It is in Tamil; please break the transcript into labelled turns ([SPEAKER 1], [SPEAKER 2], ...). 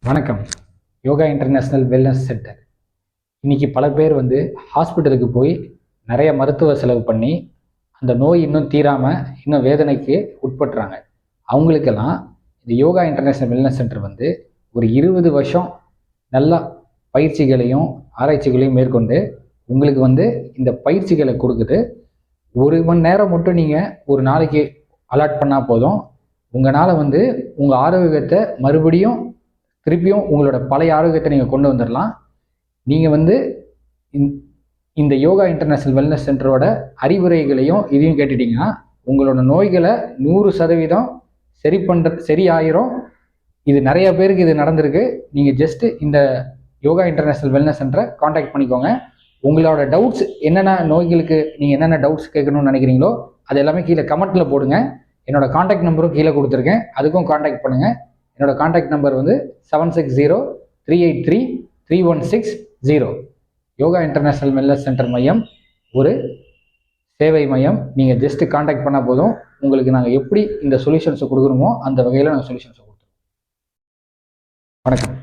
[SPEAKER 1] வணக்கம். Yoga international wellness centre. இன்னைக்கு பல பேர் ஹாஸ்பிட்டலுக்கு போய் நிறைய மருத்துவ செலவு பண்ணி அந்த நோய் இன்னும் தீராமல் இன்னும் வேதனைக்கு உட்பட்டுறாங்க. அவங்களுக்கெல்லாம் இந்த யோகா இன்டர்நேஷ்னல் வெல்னஸ் சென்டர் ஒரு 20 வருஷம் நல்ல பயிற்சிகளையும் ஆராய்ச்சிகளையும் மேற்கொண்டு உங்களுக்கு இந்த பயிற்சிகளை கொடுக்குது. 1 மணி நேரம் மட்டும் நீங்கள் ஒரு நாளைக்கு அலாட் பண்ணால் போதும். உங்களால் உங்கள் ஆரோக்கியத்தை மறுபடியும் திருப்பியும் உங்களோட பழைய ஆரோக்கியத்தை நீங்கள் கொண்டு வந்துடலாம். நீங்கள் இந்த யோகா இன்டர்நேஷ்னல் வெல்னஸ் சென்டரோட அறிவுரைகளையும் இதையும் கேட்டுட்டிங்கன்னா உங்களோட நோய்களை 100% சரியாயிரும். இது நிறைய பேருக்கு இது நடந்திருக்கு. நீங்கள் ஜஸ்ட்டு இந்த யோகா இன்டர்நேஷ்னல் வெல்னஸ் சென்டரை காண்டாக்ட் பண்ணிக்கோங்க. உங்களோட டவுட்ஸ் என்னென்ன நோய்களுக்கு நீங்கள் என்னென்ன டவுட்ஸ் கேட்கணும்னு நினைக்கிறீங்களோ அது எல்லாமே கீழே கமெண்ட்டில் போடுங்க. என்னோட காண்டாக்ட் நம்பரும் கீழே கொடுத்துருக்கேன், அதுக்கும் காண்டாக்ட் பண்ணுங்கள். என்னோட contact number 7603833160. Yoga international wellness centre மையம் ஒரு சேவை மையம். நீங்கள் ஜஸ்ட்டு காண்டாக்ட் பண்ணால் போதும். உங்களுக்கு நாங்கள் எப்படி இந்த சொல்யூஷன்ஸை கொடுக்குறோமோ அந்த வகையில் நாங்கள் சொல்யூஷன்ஸை கொடுத்துருவோம். வணக்கம்.